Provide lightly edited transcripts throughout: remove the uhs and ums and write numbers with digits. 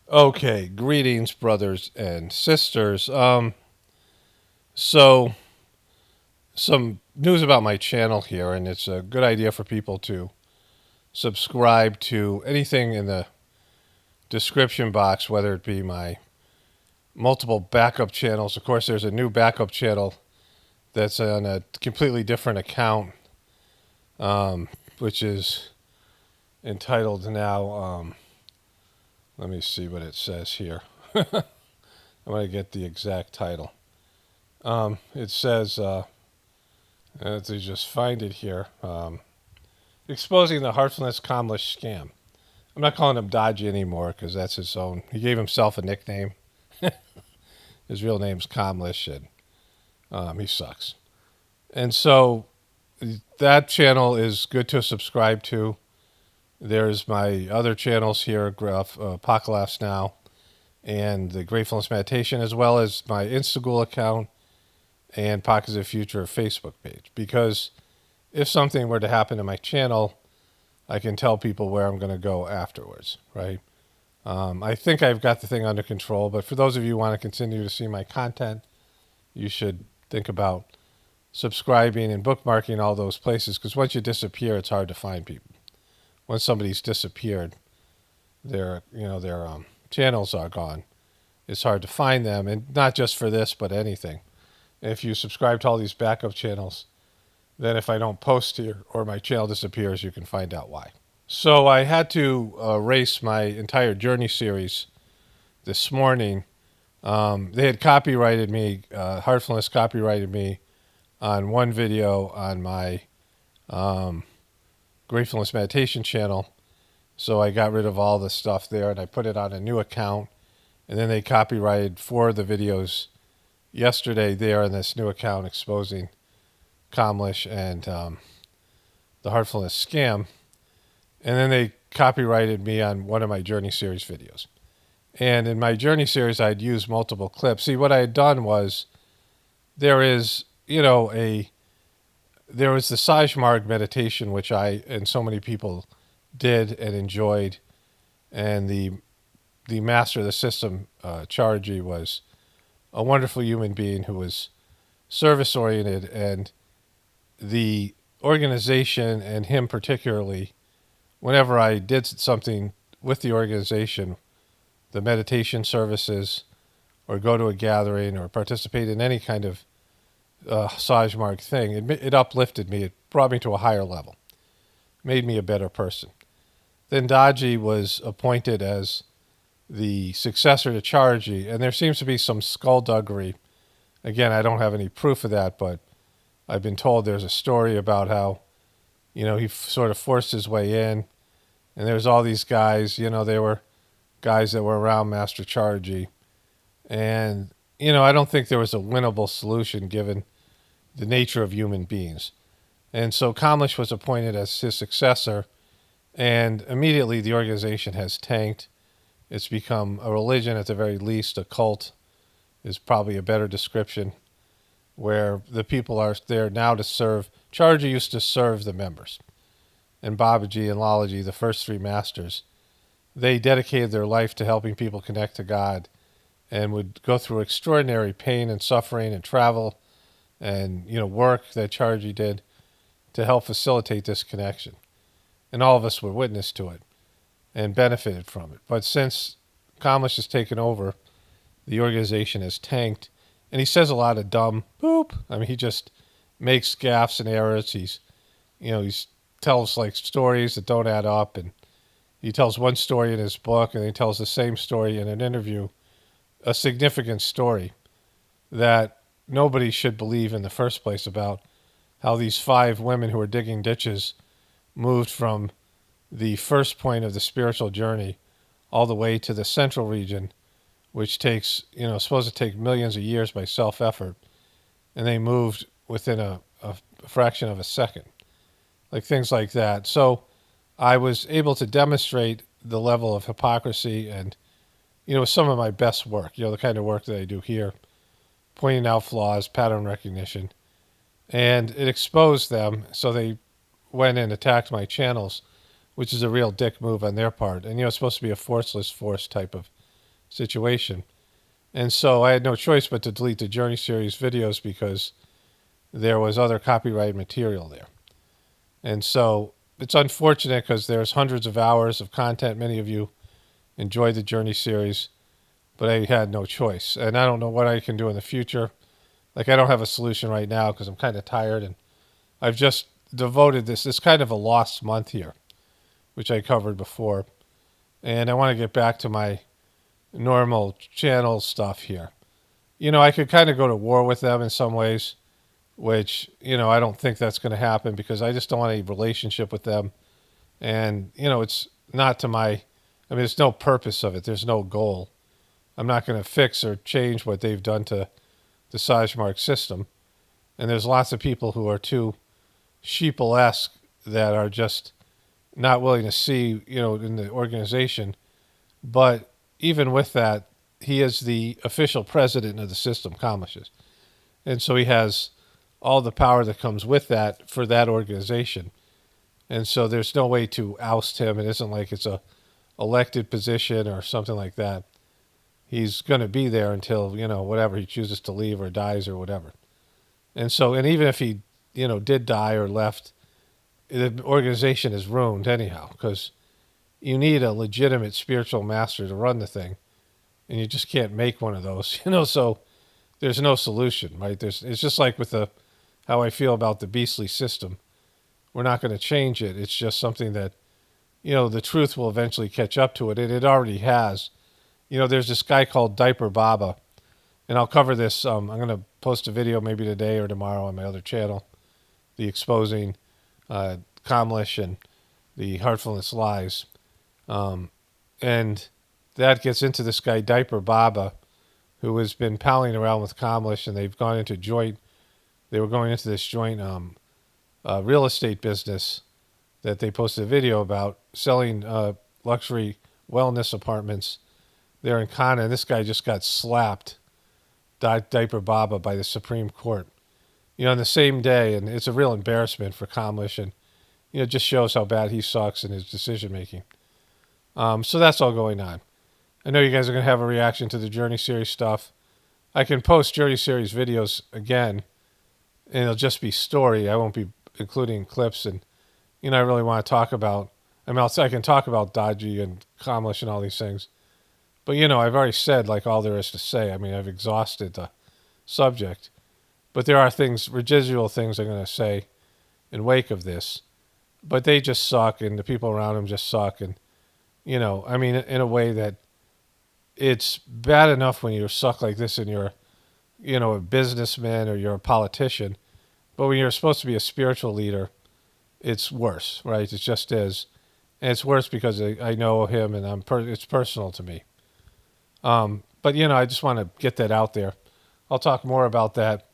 Okay, greetings, brothers and sisters. So some news about my channel here, and it's a good idea for people to subscribe to anything in the description box, whether it be my multiple backup channels. Of course, there's a new backup channel that's on a completely different account, which is entitled now. Let me see what it says here. I'm going to get the exact title. It says. To just find it here. Exposing the Heartfulness Comlish scam. I'm not calling him Dodgy anymore because that's his own. He gave himself a nickname. His real name's Comlish, and he sucks. And so that channel is good to subscribe to. There's my other channels here, Apocalypse Now, and the Gratefulness Meditation, as well as my Instagram account and Pockets of Future Facebook page. Because if something were to happen to my channel, I can tell people where I'm going to go afterwards, right? I think I've got the thing under control, but for those of you who want to continue to see my content, you should think about subscribing and bookmarking all those places, because once you disappear, it's hard to find people. Once somebody's disappeared, their channels are gone. It's hard to find them, and not just for this, but anything. If you subscribe to all these backup channels, then if I don't post here or my channel disappears, you can find out why. So I had to erase my entire journey series this morning. They had copyrighted me, Heartfulness copyrighted me on one video on my Gratefulness Meditation channel. So I got rid of all the stuff there and I put it on a new account. And then they copyrighted 4 of the videos yesterday there on this new account exposing Comlish and the Heartfulness scam. And then they copyrighted me on one of my Journey Series videos. And in my Journey Series, I'd used multiple clips. See, what I had done was there was the Sajmarg meditation, which I and so many people did and enjoyed. And the master of the system, Charji, was a wonderful human being who was service-oriented, and the organization and him particularly, whenever I did something with the organization, the meditation services, or go to a gathering, or participate in any kind of Sajmarg thing, it uplifted me. It brought me to a higher level, made me a better person. Then Daji was appointed as the successor to Charji, and there seems to be some skullduggery. Again, I don't have any proof of that, but I've been told there's a story about how, he sort of forced his way in, and there's all these guys, they were guys that were around Master Charji, and, I don't think there was a winnable solution given the nature of human beings. And so Kamlish was appointed as his successor, and immediately the organization has tanked. It's become a religion, at the very least. A cult is probably a better description, where the people are there now to serve. Charji used to serve the members. And Babaji and Lalaji, the first 3 masters, they dedicated their life to helping people connect to God and would go through extraordinary pain and suffering and travel and, work that Charji did to help facilitate this connection. And all of us were witness to it and benefited from it. But since Kamlish has taken over, the organization has tanked, and he says a lot of dumb boop. I mean, he just makes gaffes and errors. He tells like stories that don't add up, and he tells one story in his book, and he tells the same story in an interview, a significant story that nobody should believe in the first place, about how these 5 women who were digging ditches moved from the first point of the spiritual journey all the way to the central region, which takes, supposed to take millions of years by self-effort, and they moved within a fraction of a second. Like things like that. So I was able to demonstrate the level of hypocrisy and, some of my best work, the kind of work that I do here, pointing out flaws, pattern recognition, and it exposed them. So they went and attacked my channels, which is a real dick move on their part. And, it's supposed to be a forceless force type of situation. And so I had no choice but to delete the Journey Series videos because there was other copyrighted material there. And so it's unfortunate because there's hundreds of hours of content. Many of you enjoyed the Journey Series, but I had no choice. And I don't know what I can do in the future. Like, I don't have a solution right now because I'm kind of tired, and I've just devoted this kind of a lost month here, which I covered before. And I want to get back to my normal channel stuff here. I could kind of go to war with them in some ways, which, I don't think that's going to happen because I just don't want a relationship with them. And, it's not to there's no purpose of it. There's no goal. I'm not going to fix or change what they've done to the Sagemark system. And there's lots of people who are too sheeple-esque that are just not willing to see, in the organization. But even with that, he is the official president of the system, Kamlishes. And so he has all the power that comes with that for that organization. And so there's no way to oust him. It isn't like it's a elected position or something like that. He's going to be there until, whatever he chooses to leave or dies or whatever. And so, and even if he, did die or left, the organization is ruined anyhow, because you need a legitimate spiritual master to run the thing, and you just can't make one of those, so there's no solution, right? It's just like with how I feel about the beastly system. We're not going to change it. It's just something that, the truth will eventually catch up to it, and it already has. There's this guy called Diaper Baba, and I'll cover this. I'm going to post a video maybe today or tomorrow on my other channel, the exposing Kamlish and the Heartfulness lies. And that gets into this guy, Diaper Baba, who has been palling around with Kamlish, and they've gone into they were going into this joint real estate business that they posted a video about, selling luxury wellness apartments there in Kana. And this guy just got slapped, Diaper Baba, by the Supreme Court, on the same day. And it's a real embarrassment for Kamlish, and, it just shows how bad he sucks in his decision making. So that's all going on. I know you guys are going to have a reaction to the Journey Series stuff. I can post Journey Series videos again, and it'll just be story. I won't be including clips. And, I really want to talk about, I can talk about Dodgy and Kamlish and all these things. But, I've already said, like, all there is to say. I've exhausted the subject. But there are residual things I'm going to say in wake of this. But they just suck, and the people around them just suck. And, in a way that it's bad enough when you suck like this and you're, a businessman or you're a politician. But when you're supposed to be a spiritual leader, it's worse, right? It just is. And it's worse because I know him, and it's personal to me. But, I just want to get that out there. I'll talk more about that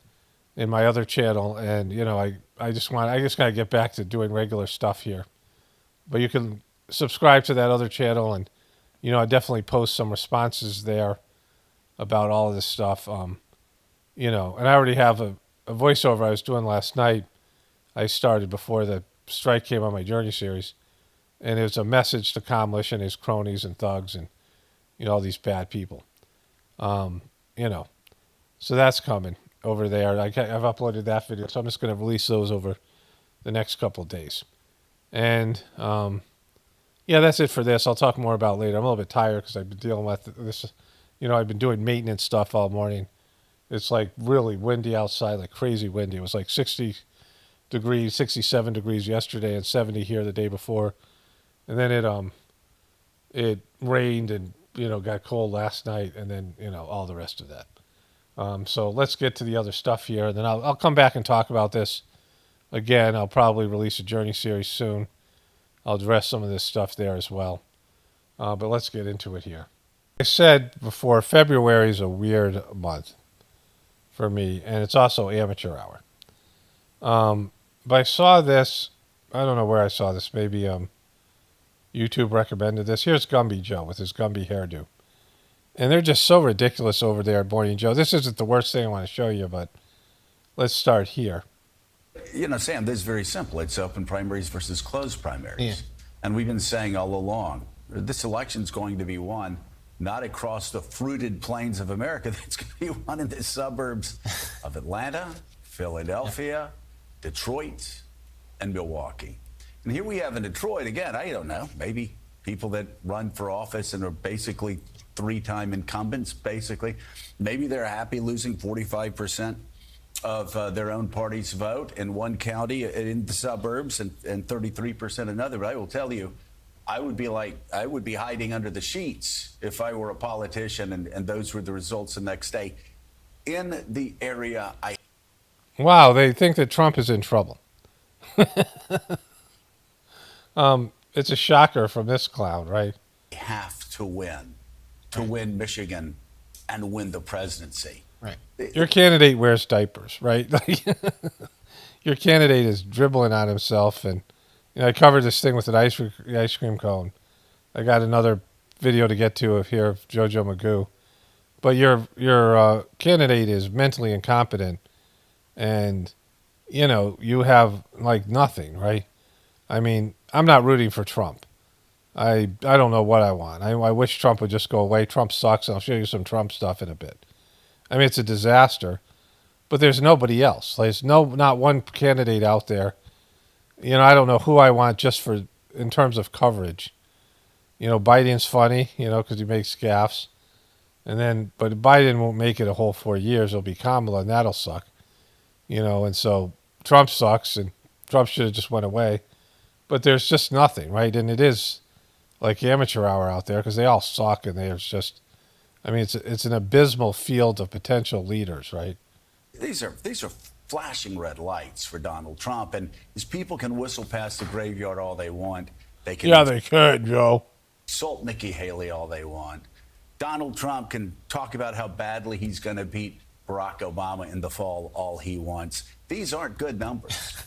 in my other channel. And, I just got to get back to doing regular stuff here. But you can subscribe to that other channel, and, I definitely post some responses there about all of this stuff. And I already have a voiceover I was doing last night. I started before the strike came on my Journey Series. And it was a message to Kamlish and his cronies and thugs and, all these bad people. So that's coming over there. I've uploaded that video, so I'm just going to release those over the next couple of days. And, that's it for this. I'll talk more about it later. I'm a little bit tired because I've been dealing with this. I've been doing maintenance stuff all morning. It's like really windy outside, like crazy windy. It was like 60 degrees, 67 degrees yesterday and 70 here the day before. And then it rained and, got cold last night, and then, all the rest of that. So let's get to the other stuff here, and then I'll come back and talk about this again. I'll probably release a Journey Series soon. I'll address some of this stuff there as well. But let's get into it here. I said before, February is a weird month for me, and it's also amateur hour. But I saw this, I don't know where I saw this, maybe YouTube recommended this. Here's Gumby Joe with his Gumby hairdo. And they're just so ridiculous over there at Morning Joe. This isn't the worst thing I want to show you, but let's start here. Sam, this is very simple. It's open primaries versus closed primaries. Yeah. And we've been saying all along, this election's going to be won not across the fruited plains of America. That's going to be one in the suburbs of Atlanta, Philadelphia, Detroit, and Milwaukee. And here we have in Detroit, again, I don't know, maybe people that run for office and are basically three-time incumbents, basically. Maybe they're happy losing 45% of their own party's vote in one county in the suburbs and 33% another. But I will tell you, I would be hiding under the sheets if I were a politician and those were the results the next day. In the area, Wow, they think that Trump is in trouble. It's a shocker from this clown, right? have to win Michigan and win the presidency. Right. Your candidate wears diapers, right? Your candidate is dribbling on himself, and I covered this thing with an ice cream cone. I got another video to get to here of JoJo Magoo, but your candidate is mentally incompetent, and you have like nothing, right? I mean, I'm not rooting for Trump. I don't know what I want. I wish Trump would just go away. Trump sucks. I'll show you some Trump stuff in a bit. I mean, it's a disaster, but there's nobody else. There's not one candidate out there. I don't know who I want just for in terms of coverage. Biden's funny, because he makes gaffes, but Biden won't make it a whole 4 years. It'll be Kamala, and that'll suck. And so Trump sucks, and Trump should have just went away. But there's just nothing, right? And it is like amateur hour out there because they all suck, and there's just, I mean, it's an abysmal field of potential leaders, right? These are flashing red lights for Donald Trump, and his people can whistle past the graveyard all they want. They can they could, Joe. insult Nikki Haley all they want. Donald Trump can talk about how badly he's going to beat Barack Obama in the fall all he wants. These aren't good numbers.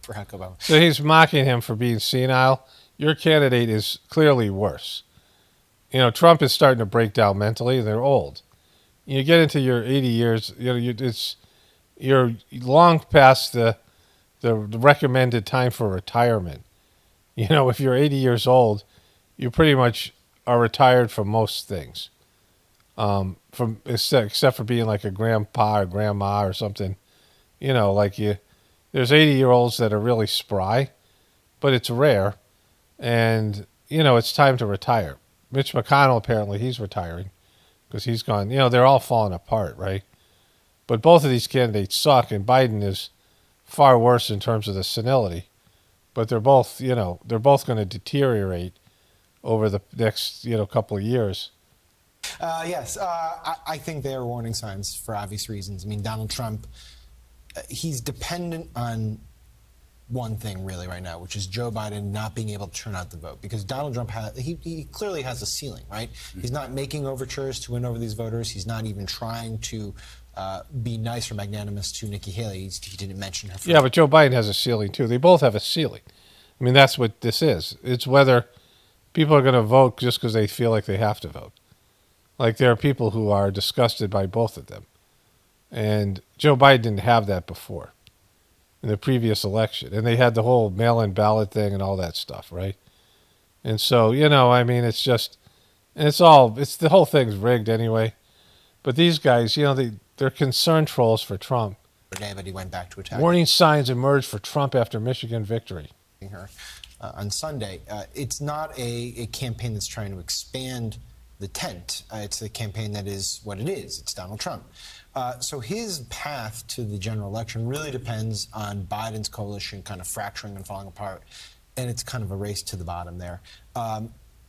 Barack Obama. So he's mocking him for being senile. Your candidate is clearly worse. Trump is starting to break down mentally. They're old. You get into your 80 years, you're long past the recommended time for retirement. If you're 80 years old, you pretty much are retired from most things. Except for being like a grandpa or grandma or something. There's 80-year-olds that are really spry, but it's rare. And, it's time to retire. Mitch McConnell, apparently, he's retiring because he's gone. They're all falling apart, right? But both of these candidates suck, and Biden is far worse in terms of the senility. But they're both going to deteriorate over the next, couple of years. Yes, I think they are warning signs for obvious reasons. I mean, Donald Trump, he's dependent on one thing really right now, which is Joe Biden not being able to turn out the vote, because Donald Trump he clearly has a ceiling, right? Mm-hmm. He's not making overtures to win over these voters. He's not even trying to be nice or magnanimous to Nikki Haley. He didn't mention her. Yeah, but Joe Biden has a ceiling too. They both have a ceiling. I mean, that's what this is. It's whether people are going to vote just because they feel like they have to vote. Like there are people who are disgusted by both of them. And Joe Biden didn't have that before in the previous election. And they had the whole mail-in ballot thing and all that stuff, right? And so, I mean, it's just, and the whole thing's rigged anyway. But these guys, they're concerned trolls for Trump. But he went back to attack. Warning signs emerged for Trump after Michigan victory. Her on Sunday. It's not a campaign that's trying to expand the tent. It's a campaign that is what it is. It's Donald Trump. So his path to the general election really depends on Biden's coalition kind of fracturing and falling apart, and it's kind of a race to the bottom there.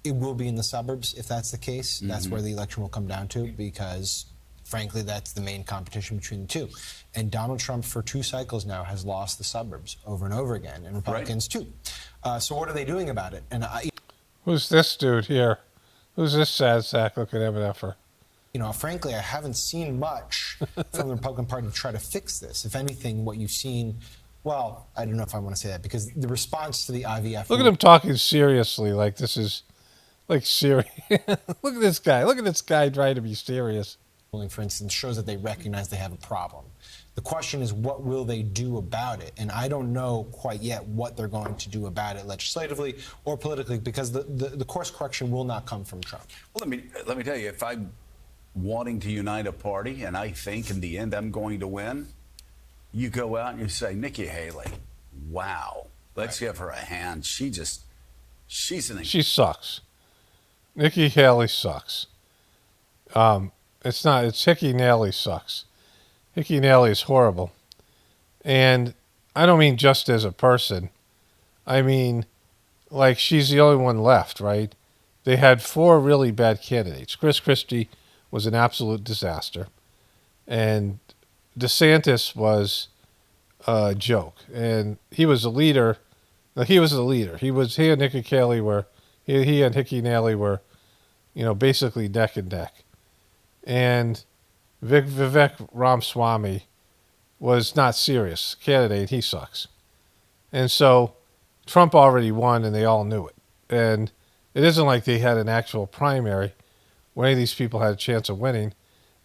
It will be in the suburbs if that's the case. Mm-hmm. That's where the election will come down to, because frankly, that's the main competition between the two. And Donald Trump, for 2 cycles now, has lost the suburbs over and over again, and Republicans too. So what are they doing about it? And who's this dude here? Who's this sad sack looking MFer? Frankly, I haven't seen much from the Republican Party to try to fix this. If anything, what you've seen, well, I don't know if I want to say that, because the response to the IVF... Look at him talking seriously, like this is, like, serious. Look at this guy. Look at this guy trying to be serious. For instance, shows that they recognize they have a problem. The question is, what will they do about it? And I don't know quite yet what they're going to do about it legislatively or politically, because the course correction will not come from Trump. Well, let me tell you, if I'm wanting to unite a party and I think in the end I'm going to win, you go out and you say, Nikki Haley, wow, let's give her a hand. She's She sucks. Nikki Haley sucks. It's Hikki Naily sucks. Hikki Naily is horrible. And I don't mean just as a person. I mean, like, she's the only one left, right? They had 4 really bad candidates. Chris Christie was an absolute disaster. And DeSantis was a joke. And he was a leader. He was the leader. He and Nikki Haley were, he and Hikki Naily were, basically neck and neck. And Vivek Ramaswamy was not serious candidate. He sucks. And so Trump already won, and they all knew it. And it isn't like they had an actual primary where any of these people had a chance of winning.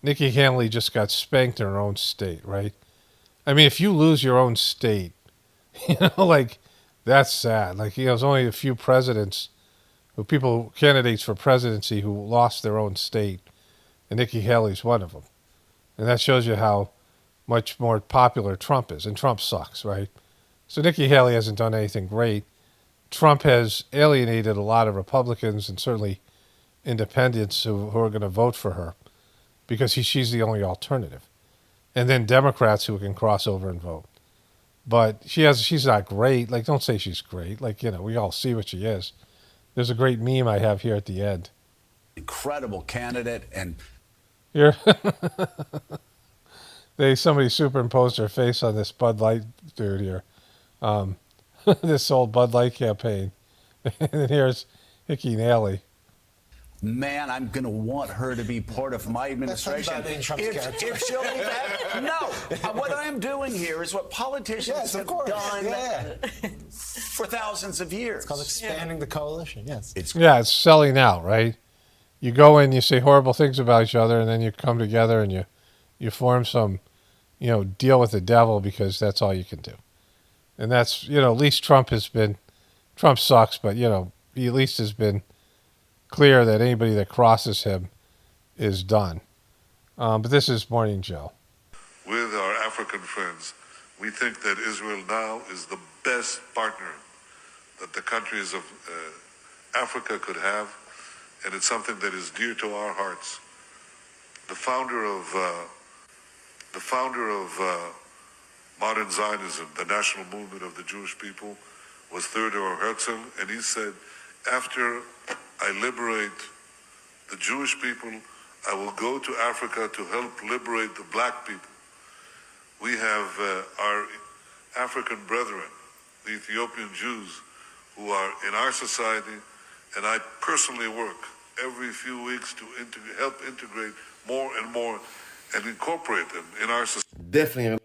Nikki Haley just got spanked in her own state, right? I mean, if you lose your own state, that's sad. There's only a few candidates for presidency who lost their own state, and Nikki Haley's one of them. And that shows you how much more popular Trump is. And Trump sucks, right? So Nikki Haley hasn't done anything great. Trump has alienated a lot of Republicans and certainly independents who are going to vote for her because she's the only alternative. And then Democrats who can cross over and vote. But she's not great. Don't say she's great. We all see what she is. There's a great meme I have here at the end. incredible candidate. And You're somebody superimposed their face on this Bud Light dude here. This old Bud Light campaign. And here's Hikki Naily. man, I'm going to want her to be part of my administration. If she'll be that, no. What I am doing here is what politicians have done for thousands of years. It's called expanding the coalition, yes. It's selling out, right? You go in, you say horrible things about each other, and then you come together and you form some, deal with the devil because that's all you can do. And that's, at least Trump sucks, but, he at least has been clear that anybody that crosses him is done. But this is Morning Joe. With our African friends, we think that Israel now is the best partner that the countries of Africa could have, and it's something that is dear to our hearts. The founder of modern Zionism, the national movement of the Jewish people, was Theodor Herzl, and he said, after I liberate the Jewish people, I will go to Africa to help liberate the black people. We have our African brethren, the Ethiopian Jews, who are in our society, and I personally work every few weeks to help integrate more and more and incorporate them in our society. Definitely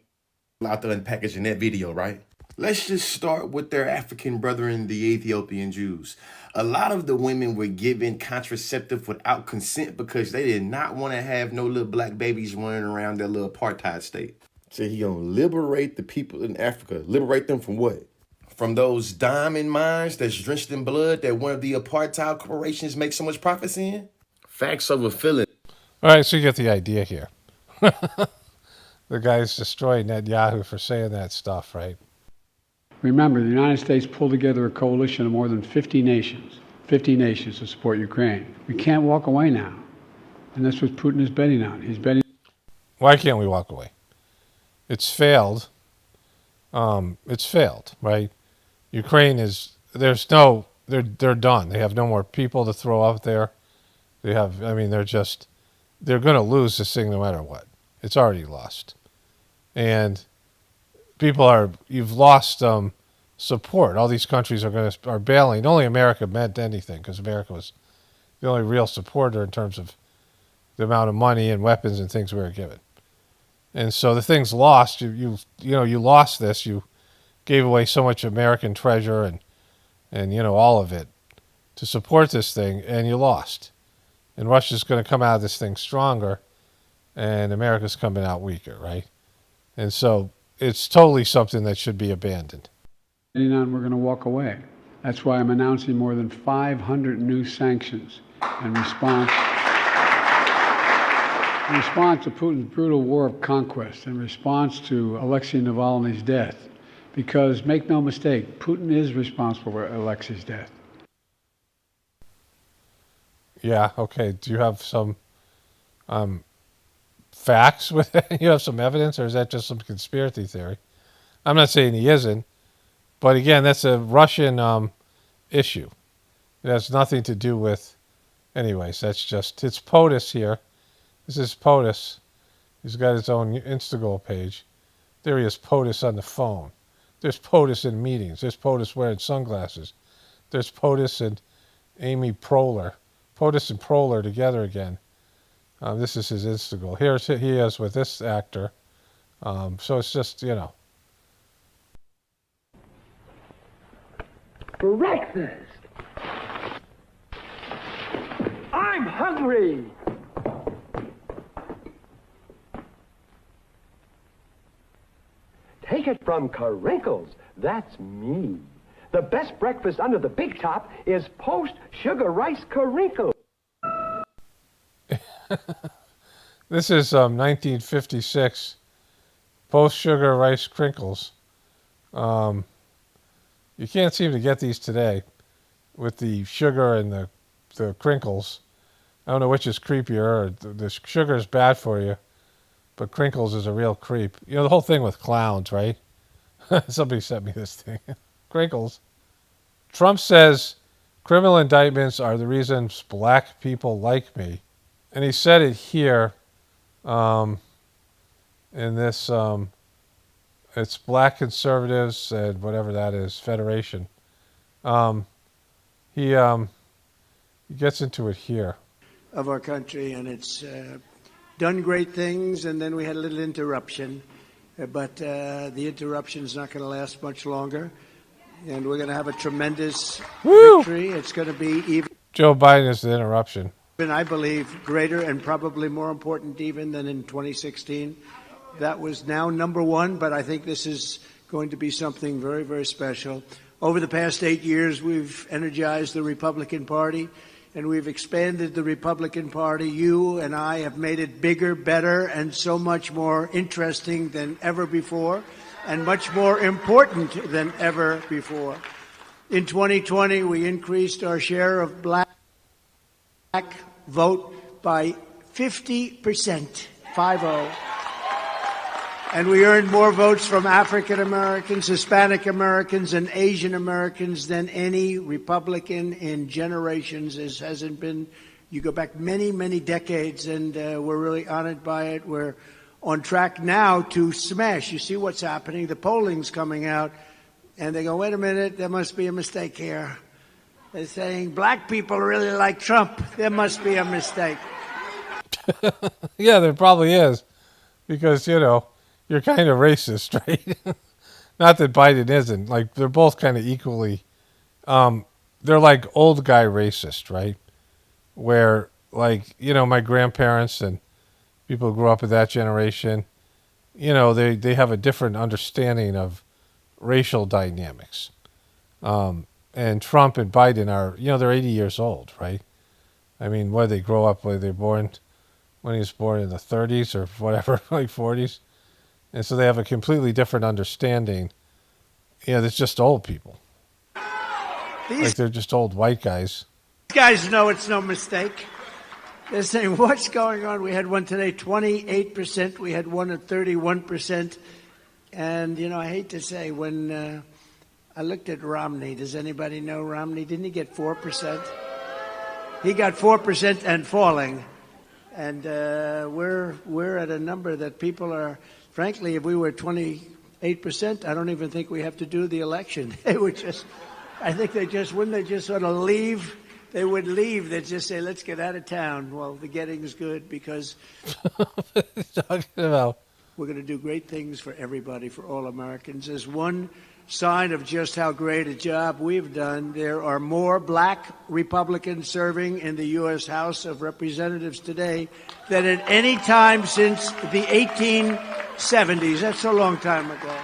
a lot to unpackage in that video, right? Let's just start with their African brethren, the Ethiopian Jews. A lot of the women were given contraceptive without consent because they did not want to have no little black babies running around their little apartheid state. So he gonna liberate the people in Africa. Liberate them from what? From those diamond mines that's drenched in blood that one of the apartheid corporations makes so much profits in? Facts over feelings. All right, so you get the idea here. The guy's destroying Netanyahu for saying that stuff, right? Remember, the United States pulled together a coalition of more than 50 nations to support Ukraine. We can't walk away now. And that's what Putin is betting on. He's betting. Why can't we walk away? It's failed. It's failed, right? Ukraine they're done. They have no more people to throw out there. They're going to lose this thing no matter what. It's already lost. And you've lost support. All these countries are bailing. Only America meant anything because America was the only real supporter in terms of the amount of money and weapons and things we were given. And so the thing's lost. You lost this. You gave away so much American treasure and all of it to support this thing, and you lost. And Russia's going to come out of this thing stronger, and America's coming out weaker, right? And so it's totally something that should be abandoned. We're going to walk away. That's why I'm announcing more than 500 new sanctions in response to Putin's brutal war of conquest, in response to Alexei Navalny's death. Because make no mistake, Putin is responsible for Alexei's death. Yeah, okay. Do you have some facts with it? You have some evidence, or is that just some conspiracy theory? I'm not saying he isn't, but again, that's a Russian issue. It has nothing to do with... Anyways, it's POTUS here. This is POTUS. He's got his own Instagram page. There he is, POTUS on the phone. There's POTUS in meetings. There's POTUS wearing sunglasses. There's POTUS and Amy Proler. POTUS and Proler together again. This is his Instagram. Here he is with this actor. So it's just, Breakfast! I'm hungry! Take it from Carinkles. That's me. The best breakfast under the big top is post-sugar rice Carinkles. This is 1956 post-sugar rice crinkles. You can't seem to get these today with the sugar and the crinkles. I don't know which is creepier. The sugar is bad for you, but crinkles is a real creep. The whole thing with clowns, right? Somebody sent me this thing. Crinkles. Trump says criminal indictments are the reasons black people like me. And he said it here in this, it's Black Conservatives and whatever that is, Federation. He gets into it here. Of our country, and it's done great things, and then we had a little interruption. But the interruption is not going to last much longer, and we're going to have a tremendous victory. It's going to be even... Joe Biden is the interruption. I believe greater and probably more important even than in 2016. That was now number one, but I think this is going to be something very, very special. Over the past 8 years, we've energized the Republican Party, and we've expanded the Republican Party. You and I have made it bigger, better, and so much more interesting than ever before, and much more important than ever before. In 2020, we increased our share of black vote by 50%, 5-0. And we earned more votes from African Americans, Hispanic Americans, and Asian Americans than any Republican in generations. This hasn't been, you go back many, many decades, and we're really honored by it. We're on track now to smash. You see what's happening. The polling's coming out, and they go, wait a minute, there must be a mistake here. They're saying black people really like Trump. There must be a mistake. Yeah, there probably is. Because, you're kind of racist, right? Not that Biden isn't. Like, they're both kind of equally. They're like old guy racist, right? Where, my grandparents and people who grew up in that generation, they have a different understanding of racial dynamics. And Trump and Biden are, they're 80 years old, right? I mean, where they grow up, where they're born, when he was born in the 30s or whatever, like 40s. And so they have a completely different understanding. It's just old people. They're just old white guys. These guys know it's no mistake. They're saying, what's going on? We had one today, 28%. We had one at 31%. And, I hate to say, when I looked at Romney, does anybody know Romney? Didn't he get 4%? He got 4% and falling. And we're at a number that people are... Frankly, if we were 28%, I don't even think we have to do the election. They would just, I think wouldn't they just sort of leave? They would leave. They'd just say, let's get out of town. Well, the getting's good because talking about? We're going to do great things for everybody, for all Americans. As one sign of just how great a job we've done, there are more black Republicans serving in the U.S. House of Representatives today than at any time since the 70s. That's a long time ago.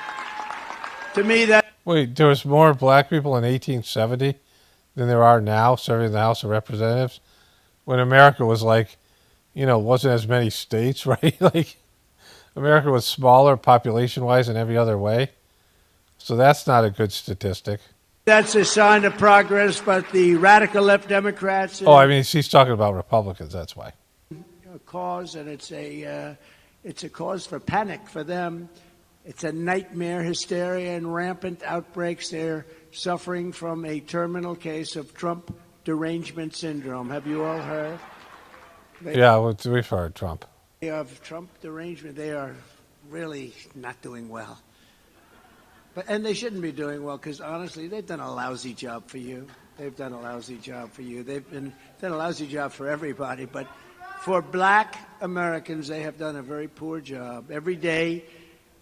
To me, that... Wait, there was more black people in 1870 than there are now serving in the House of Representatives, when America was like, wasn't as many states, right? Like, America was smaller population-wise in every other way. So that's not a good statistic. That's a sign of progress, but the radical left Democrats... Oh, I mean, she's talking about Republicans, that's why. Cause, and it's a cause for panic for them. It's a nightmare, hysteria, and rampant outbreaks. They're suffering from a terminal case of Trump derangement syndrome. Have you all heard? We've heard Trump. They have Trump derangement. They are really not doing well. And they shouldn't be doing well, because honestly, they've done a lousy job for you. They've done a lousy job for you. They've done a lousy job for everybody. But for black Americans, they have done a very poor job. Every day,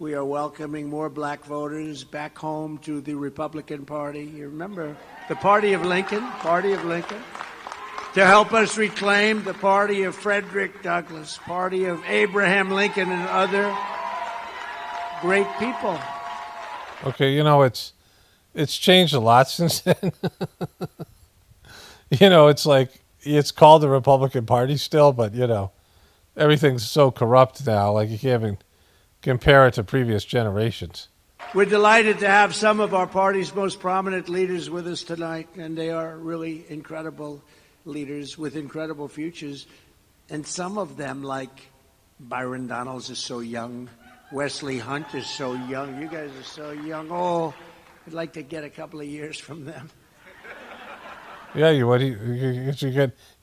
we are welcoming more black voters back home to the Republican Party. You remember the Party of Lincoln, to help us reclaim the party of Frederick Douglass, party of Abraham Lincoln and other great people. Okay, it's changed a lot since then. It's like, it's called the Republican Party still, but, everything's so corrupt now, like you can't even compare it to previous generations. We're delighted to have some of our party's most prominent leaders with us tonight, and they are really incredible leaders with incredible futures. And some of them, like Byron Donalds, is so young. Wesley Hunt is so young. You guys are so young. Oh, I'd like to get a couple of years from them. Yeah, you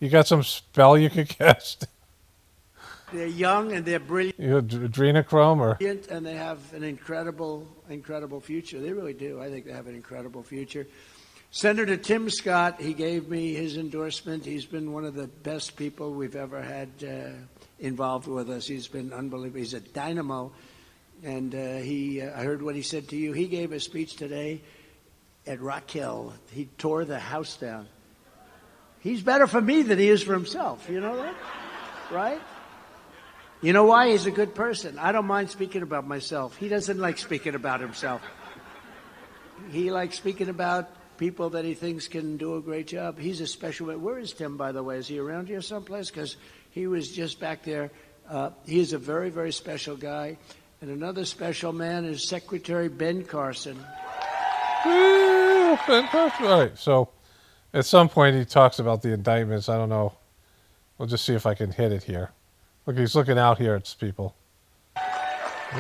got some spell you could cast. They're young and they're brilliant. Adrenochrome, or? And they have an incredible future. They really do. I think they have an incredible future. Senator Tim Scott, he gave me his endorsement. He's been one of the best people we've ever had involved with us. He's been unbelievable. He's a dynamo. And I heard what he said to you. He gave a speech today at Rock Hill. He tore the house down. He's better for me than he is for himself. You know that? Right? You know why? He's a good person. I don't mind speaking about myself. He doesn't like speaking about himself. He likes speaking about people that he thinks can do a great job. He's a special man. Where is Tim, by the way? Is he around here someplace? Because he was just back there. He is a very, very special guy. And another special man is Secretary Ben Carson. Ben Carson. All right. So at some point he talks about the indictments. I don't know. We'll just see if I can hit it here. Look, he's looking out here at people.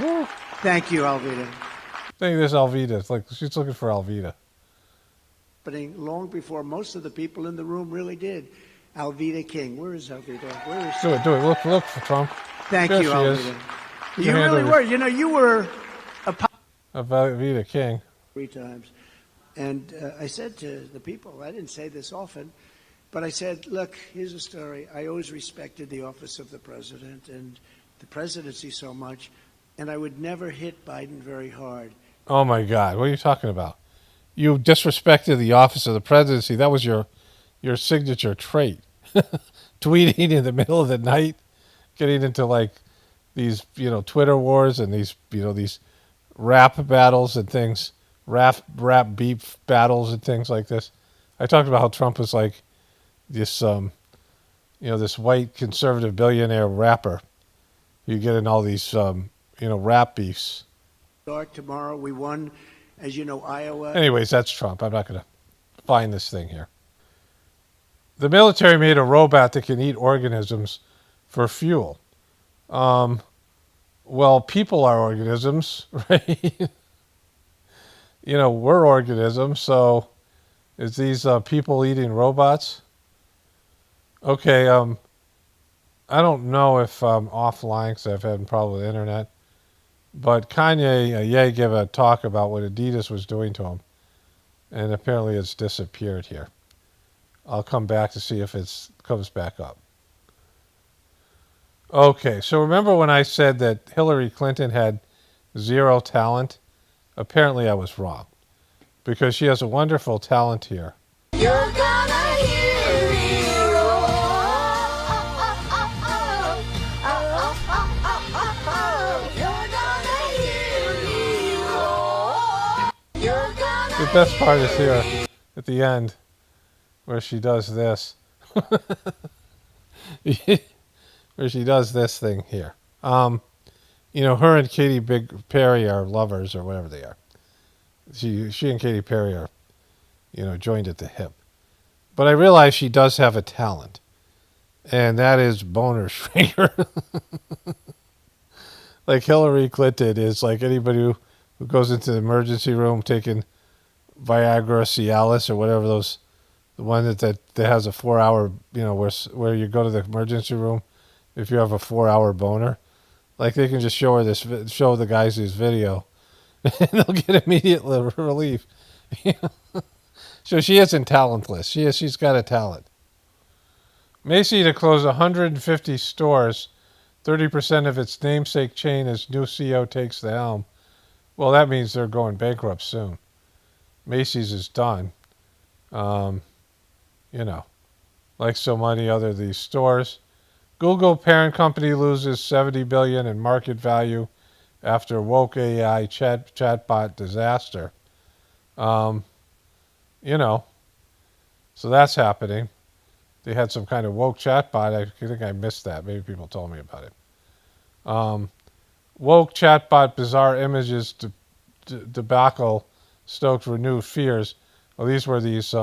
Woo. Thank you, Alvita. I think this Alvita. It's like she's looking for Alvita. But long before most of the people in the room really did. Alvita King. Where is Alvita? Where is Do it. Look for Trump. Thank there you, she Alvita. is. You really were. You were Alvita King. 3 times. And I said to the people, I didn't say this often, but I said, look, here's a story. I always respected the office of the president and the presidency so much, and I would never hit Biden very hard. Oh, my God. What are you talking about? You disrespected the office of the presidency. That was your signature trait. Tweeting in the middle of the night, getting into like these, Twitter wars and these rap battles and things, rap beef battles and things like this. I talked about how Trump was like this, this white conservative billionaire rapper. You get in all these, rap beefs. Tomorrow we won, as you know, Iowa. Anyways, that's Trump. I'm not going to find this thing here. The military made a robot that can eat organisms for fuel. Well, people are organisms, right? We're organisms, so is these people eating robots? Okay, I don't know if I'm offline because I've had problems with the internet, but Kanye gave a talk about what Adidas was doing to him, and apparently it's disappeared here. I'll come back to see if it comes back up. Okay, so remember when I said that Hillary Clinton had 0 talent? Apparently I was wrong, because she has a wonderful talent here. You're gonna hear me roar. You're gonna best part is here at the end where she does this. Where she does this thing here. Her and Katy Perry are lovers or whatever they are. She and Katy Perry are, joined at the hip. But I realize she does have a talent, and that is boner shrinker. Like Hillary Clinton is like anybody who goes into the emergency room taking Viagra, Cialis, or whatever the one that has a 4 hour, where you go to the emergency room if you have a 4 hour boner. Like they can just show the guys this video, and they'll get immediate relief. So she isn't talentless. She's got a talent. Macy to close 150 stores, 30% of its namesake chain as new CEO takes the helm. Well, that means they're going bankrupt soon. Macy's is done. Like so many other of these stores. Google parent company loses $70 billion in market value after woke AI chatbot disaster. So that's happening. They had some kind of woke chatbot. I think I missed that. Maybe people told me about it. Woke chatbot bizarre images debacle stoked renewed fears. Well, these were these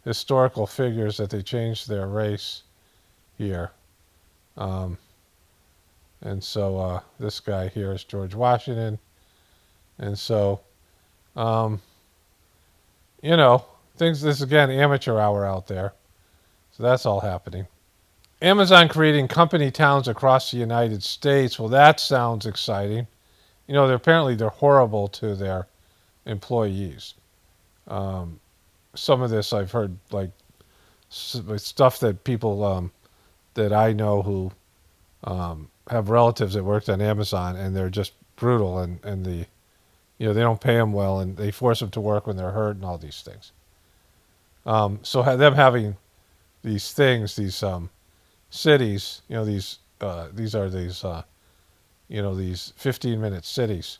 historical figures that they changed their race here. And so this guy here is George Washington. And so, things, this again, amateur hour out there. So that's all happening. Amazon creating company towns across the United States. Well, that sounds exciting. They're horrible to their employees. Some of this I've heard, like stuff that people that I know who have relatives that worked on Amazon, and they're just brutal, and they don't pay them well, and they force them to work when they're hurt, and all these things. So them having these things, these cities, these are these 15-minute cities.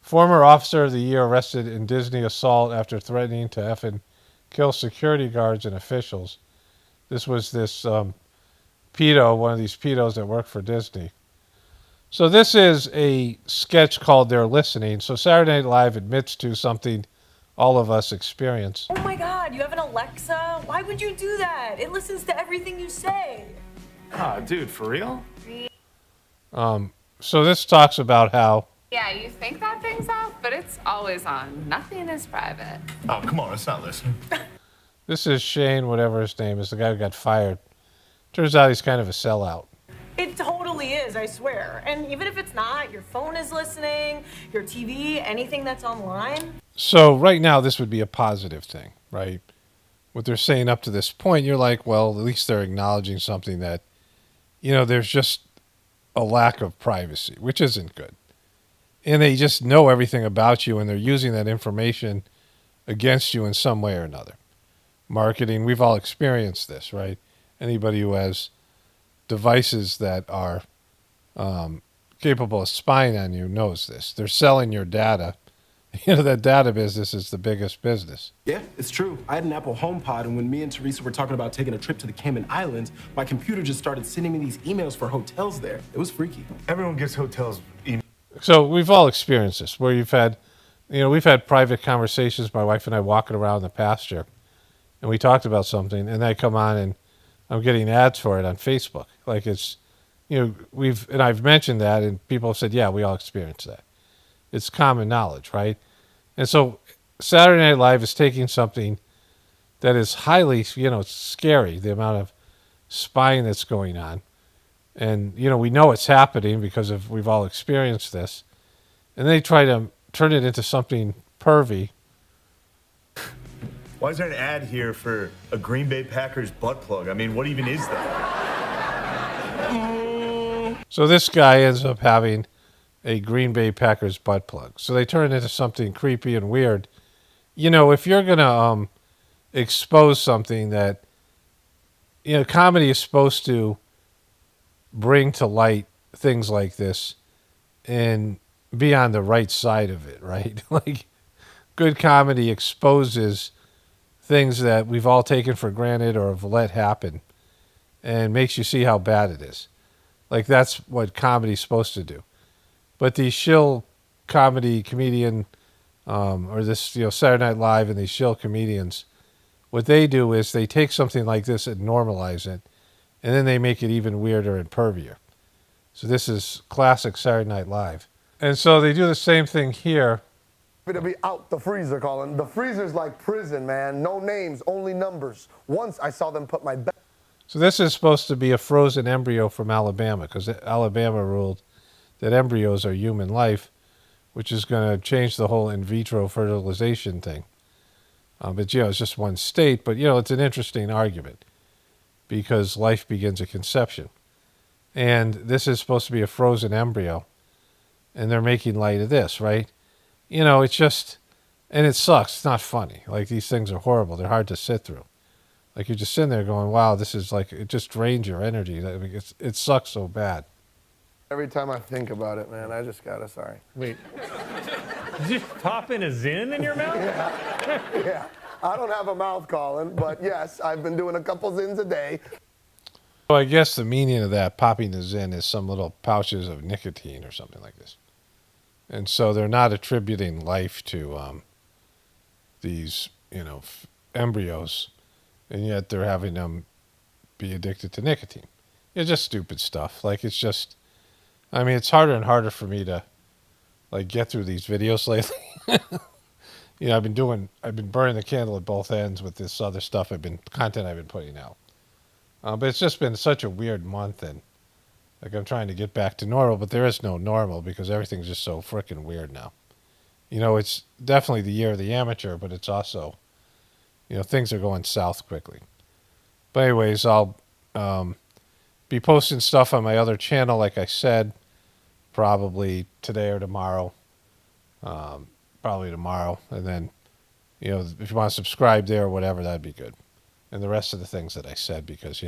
Former officer of the year arrested in Disney assault after threatening to effing kill security guards and officials. This was this pedo, one of these pedos that worked for Disney. So this is a sketch called They're Listening. So Saturday Night Live admits to something all of us experience. Oh my God, you have an Alexa? Why would you do that? It listens to everything you say. Ah, dude, for real? So this talks about how... Yeah, you think that thing's off, but it's always on. Nothing is private. Oh, come on, it's not listening. This is Shane, whatever his name is, the guy who got fired. Turns out he's kind of a sellout. It totally is, I swear. And even if it's not, your phone is listening, your TV, anything that's online. So right now, this would be a positive thing, right? What they're saying up to this point, you're like, well, at least they're acknowledging something that, there's just a lack of privacy, which isn't good. And they just know everything about you, and they're using that information against you in some way or another. Marketing, we've all experienced this, right? Anybody who has devices that are capable of spying on you knows this. They're selling your data. That data business is the biggest business. Yeah, it's true. I had an Apple HomePod, and when me and Teresa were talking about taking a trip to the Cayman Islands, my computer just started sending me these emails for hotels there. It was freaky. Everyone gets hotels emails. So we've all experienced this, where we've had private conversations, my wife and I walking around the pasture, and we talked about something, and I come on and I'm getting ads for it on Facebook. Like it's, I've mentioned that, and people have said, yeah, we all experience that. It's common knowledge, right? And so Saturday Night Live is taking something that is highly, scary, the amount of spying that's going on. And, we know it's happening because we've all experienced this. And they try to turn it into something pervy. Why is there an ad here for a Green Bay Packers butt plug? I mean, what even is that? So this guy ends up having a Green Bay Packers butt plug. So they turn it into something creepy and weird. If you're going to expose something that, comedy is supposed to bring to light things like this and be on the right side of it, right? Like good comedy exposes things that we've all taken for granted or have let happen and makes you see how bad it is. Like, that's what comedy's supposed to do. But these shill comedian, or this, Saturday Night Live and these shill comedians, what they do is they take something like this and normalize it, and then they make it even weirder and pervier. So this is classic Saturday Night Live. And so they do the same thing here. It'll be out the freezer, Colin. The freezer's like prison, man. No names, only numbers. Once I saw them put my bed. So this is supposed to be a frozen embryo from Alabama, because Alabama ruled that embryos are human life, which is going to change the whole in vitro fertilization thing. But, it's just one state. But, it's an interesting argument because life begins at conception. And this is supposed to be a frozen embryo, and they're making light of this, right? It's just, and it sucks. It's not funny. Like, these things are horrible. They're hard to sit through. Like, you're just sitting there going, wow, this is like, it just drains your energy. It sucks so bad. Every time I think about it, man, I just gotta, sorry. Wait. Did you pop in a Zin in your mouth? Yeah. I don't have a mouth, Colin, but yes, I've been doing a couple Zins a day. So I guess the meaning of that, popping the Zin, is some little pouches of nicotine or something like this. And so they're not attributing life to these, embryos, and yet they're having them be addicted to nicotine. It's just stupid stuff. Like, it's just, it's harder and harder for me to, like, get through these videos lately. I've been burning the candle at both ends with this other stuff content I've been putting out. But it's just been such a weird month, and like, I'm trying to get back to normal, but there is no normal because everything's just so freaking weird now. It's definitely the year of the amateur, but it's also, things are going south quickly. But anyways, I'll be posting stuff on my other channel, like I said, probably today or tomorrow. Probably tomorrow. And then, if you want to subscribe there or whatever, that'd be good. And the rest of the things that I said, because,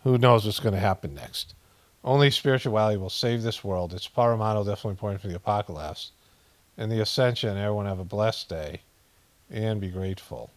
who knows what's going to happen next. Only spirituality will save this world. It's paramount, definitely important for the apocalypse and the ascension. Everyone have a blessed day and be grateful.